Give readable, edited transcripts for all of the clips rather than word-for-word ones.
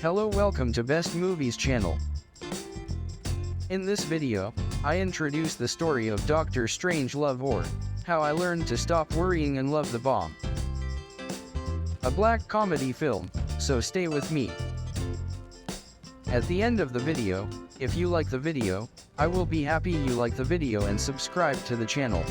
Hello, welcome to Best Movies channel. In this video, I introduce the story of Dr. Strangelove, or How I Learned to Stop Worrying and Love the Bomb. A black comedy film, so stay with me. At the end of the video, if you like the video, I will be happy you like the video and subscribe to the channel.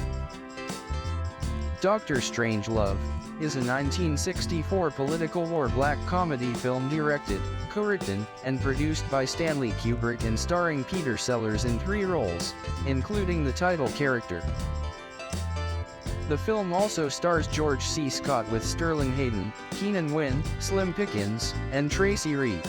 Dr. Strangelove is a 1964 political war black comedy film directed, co-written, and produced by Stanley Kubrick and starring Peter Sellers in 3 roles, including the title character. The film also stars George C. Scott with Sterling Hayden, Keenan Wynn, Slim Pickens, and Tracy Reed.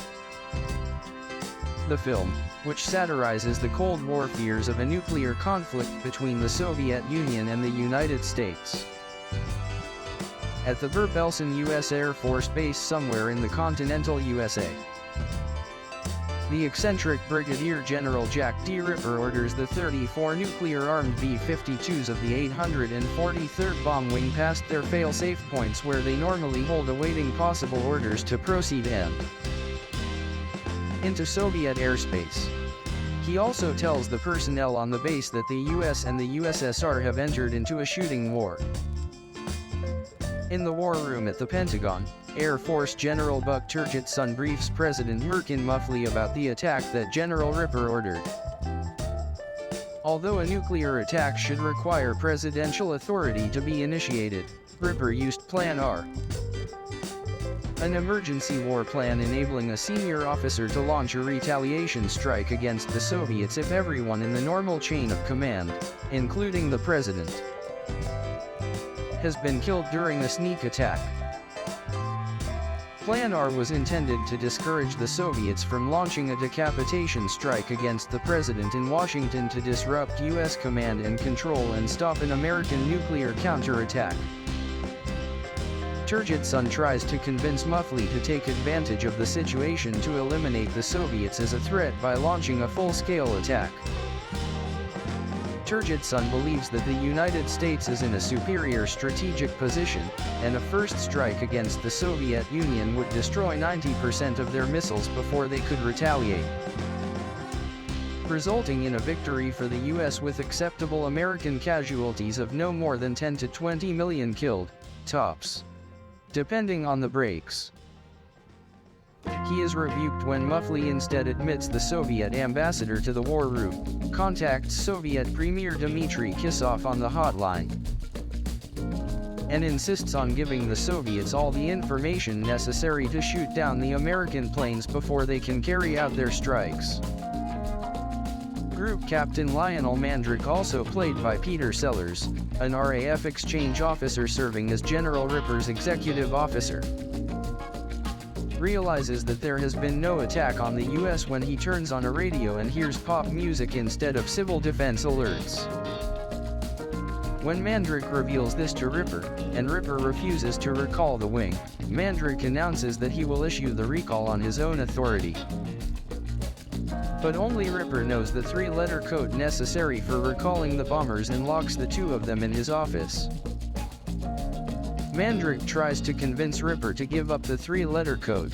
The film, which satirizes the Cold War fears of a nuclear conflict between the Soviet Union and the United States. At the Verbelsen U.S. Air Force Base somewhere in the continental USA, the eccentric Brigadier General Jack D. Ripper orders the 34 nuclear-armed B-52s of the 843rd Bomb Wing past their fail-safe points where they normally hold awaiting possible orders to proceed into Soviet airspace. He also tells the personnel on the base that the US and the USSR have entered into a shooting war. In the war room at the Pentagon, Air Force General Buck Turgidson briefs President Merkin Muffley about the attack that General Ripper ordered. Although a nuclear attack should require presidential authority to be initiated, Ripper used Plan R, an emergency war plan enabling a senior officer to launch a retaliation strike against the Soviets if everyone in the normal chain of command, including the president, has been killed during a sneak attack. Plan R was intended to discourage the Soviets from launching a decapitation strike against the president in Washington to disrupt U.S. command and control and stop an American nuclear counterattack. Turgidson tries to convince Muffley to take advantage of the situation to eliminate the Soviets as a threat by launching a full-scale attack. Turgidson believes that the United States is in a superior strategic position, and a first strike against the Soviet Union would destroy 90% of their missiles before they could retaliate, resulting in a victory for the U.S. with acceptable American casualties of no more than 10 to 20 million killed, tops, depending on the breaks. He is rebuked when Muffley instead admits the Soviet ambassador to the war room, contacts Soviet Premier Dmitry Kisov on the hotline, and insists on giving the Soviets all the information necessary to shoot down the American planes before they can carry out their strikes. Group Captain Lionel Mandrick, also played by Peter Sellers, an RAF exchange officer serving as General Ripper's executive officer, realizes that there has been no attack on the US when he turns on a radio and hears pop music instead of civil defense alerts. When Mandrick reveals this to Ripper, and Ripper refuses to recall the wing, Mandrick announces that he will issue the recall on his own authority. But only Ripper knows the 3-letter code necessary for recalling the bombers and locks the 2 of them in his office. Mandrick tries to convince Ripper to give up the 3-letter code.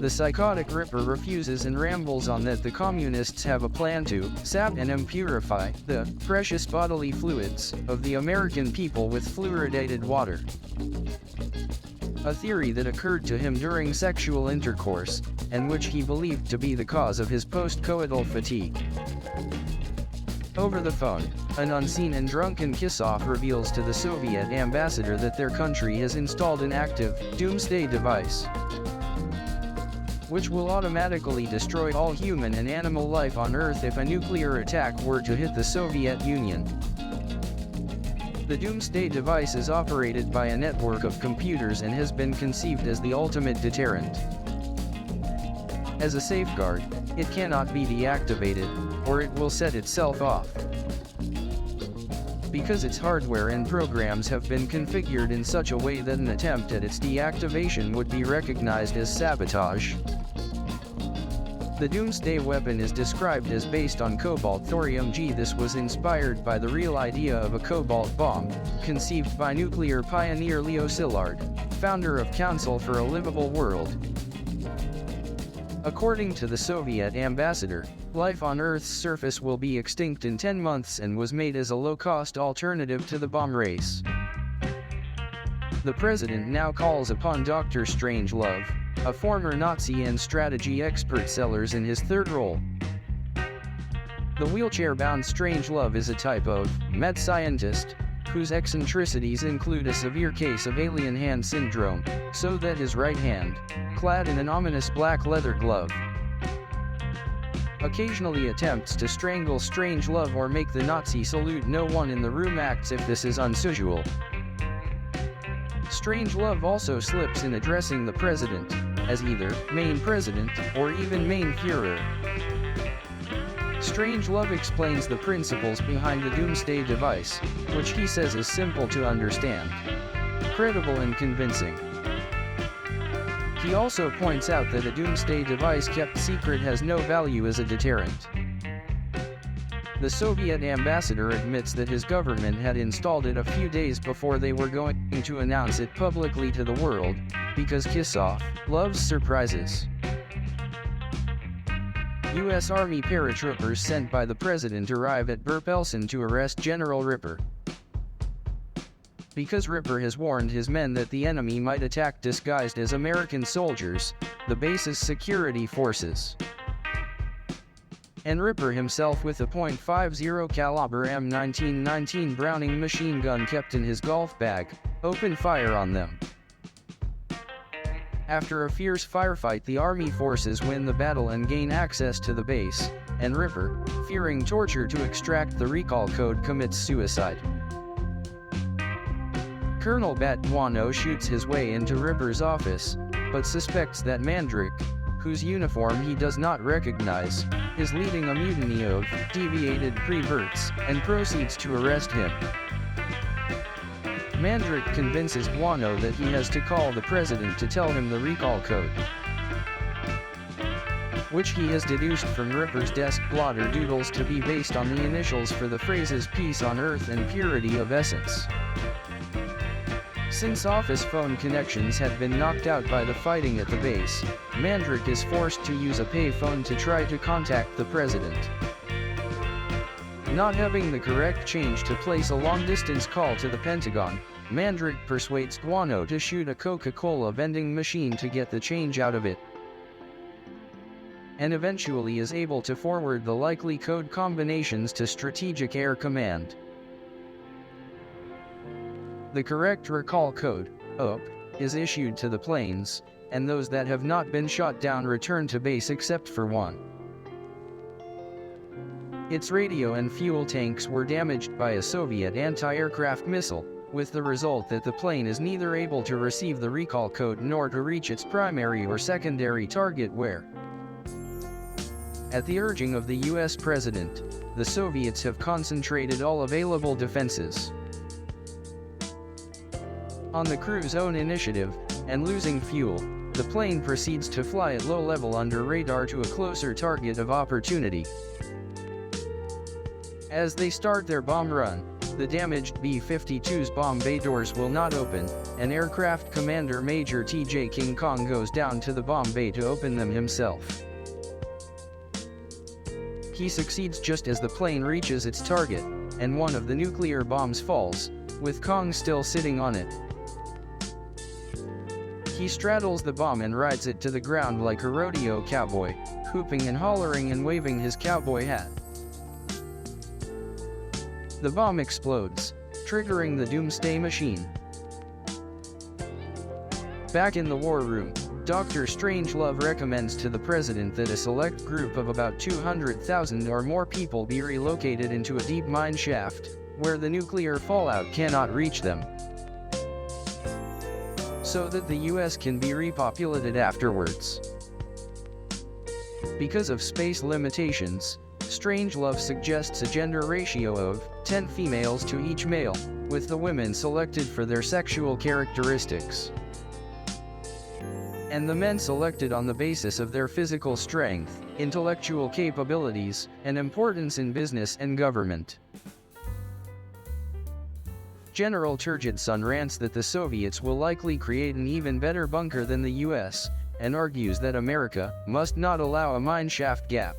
The psychotic Ripper refuses and rambles on that the communists have a plan to sap and impurify the precious bodily fluids of the American people with fluoridated water, a theory that occurred to him during sexual intercourse, and which he believed to be the cause of his post-coital fatigue. Over the phone, an unseen and drunken Kisov reveals to the Soviet ambassador that their country has installed an active doomsday device, which will automatically destroy all human and animal life on Earth if a nuclear attack were to hit the Soviet Union. The doomsday device is operated by a network of computers and has been conceived as the ultimate deterrent. As a safeguard, it cannot be deactivated, or it will set itself off. Because its hardware and programs have been configured in such a way that an attempt at its deactivation would be recognized as sabotage. The doomsday weapon is described as based on cobalt thorium-G. This was inspired by the real idea of a cobalt bomb, conceived by nuclear pioneer Leo Szilard, founder of Council for a Livable World. According to the Soviet ambassador, life on Earth's surface will be extinct in 10 months and was made as a low-cost alternative to the bomb race. The president now calls upon Dr. Strangelove, a former Nazi and strategy expert, sellers in his third role. The wheelchair-bound Strangelove is a type of mad scientist whose eccentricities include a severe case of alien hand syndrome, so that his right hand, clad in an ominous black leather glove, occasionally attempts to strangle Strangelove or make the Nazi salute. No one in the room acts if this is unusual. Strangelove also slips in addressing the president as either Mein President or even Mein Führer. Strangelove explains the principles behind the doomsday device, which he says is simple to understand, credible and convincing. He also points out that a doomsday device kept secret has no value as a deterrent. The Soviet ambassador admits that his government had installed it a few days before they were going to announce it publicly to the world, because Kissoff loves surprises. U.S. Army paratroopers sent by the president arrive at Burpelson to arrest General Ripper. Because Ripper has warned his men that the enemy might attack disguised as American soldiers, the base's security forces, and Ripper himself, with a .50 caliber M1919 Browning machine gun kept in his golf bag, open fire on them. After a fierce firefight, the army forces win the battle and gain access to the base, and Ripper, fearing torture to extract the recall code, commits suicide. Colonel Bat Guano shoots his way into Ripper's office, but suspects that Mandrick, whose uniform he does not recognize, is leading a mutiny of deviated pre-verts, and proceeds to arrest him. Mandrick convinces Guano that he has to call the president to tell him the recall code, which he has deduced from Ripper's desk blotter doodles to be based on the initials for the phrases peace on earth and purity of essence. Since office phone connections had been knocked out by the fighting at the base, Mandrick is forced to use a payphone to try to contact the president. Not having the correct change to place a long-distance call to the Pentagon, Mandrick persuades Guano to shoot a Coca-Cola vending machine to get the change out of it, and eventually is able to forward the likely code combinations to Strategic Air Command. The correct recall code, OP, is issued to the planes, and those that have not been shot down return to base except for one. Its radio and fuel tanks were damaged by a Soviet anti-aircraft missile, with the result that the plane is neither able to receive the recall code nor to reach its primary or secondary target, where, at the urging of the US president, the Soviets have concentrated all available defenses on the crew's own initiative, and losing fuel, the plane proceeds to fly at low level under radar to a closer target of opportunity. As they start their bomb run, the damaged B-52's bomb bay doors will not open, and Aircraft Commander Major T.J. King Kong goes down to the bomb bay to open them himself. He succeeds just as the plane reaches its target, and one of the nuclear bombs falls, with Kong still sitting on it. He straddles the bomb and rides it to the ground like a rodeo cowboy, hooping and hollering and waving his cowboy hat. The bomb explodes, triggering the doomsday machine. Back in the war room, Dr. Strangelove recommends to the president that a select group of about 200,000 or more people be relocated into a deep mine shaft, where the nuclear fallout cannot reach them, so that the US can be repopulated afterwards. Because of space limitations, Strangelove suggests a gender ratio of 10 females to each male, with the women selected for their sexual characteristics, and the men selected on the basis of their physical strength, intellectual capabilities, and importance in business and government. General Turgidson rants that the Soviets will likely create an even better bunker than the US, and argues that America must not allow a mineshaft gap.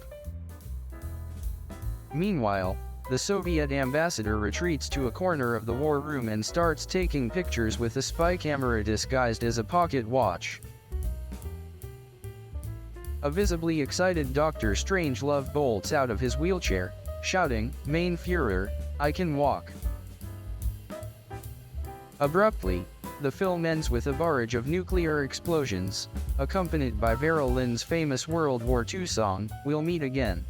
Meanwhile, the Soviet ambassador retreats to a corner of the war room and starts taking pictures with a spy camera disguised as a pocket watch. A visibly excited Dr. Strangelove bolts out of his wheelchair, shouting, "Mein Führer, I can walk." Abruptly, the film ends with a barrage of nuclear explosions, accompanied by Vera Lynn's famous World War II song, "We'll Meet Again."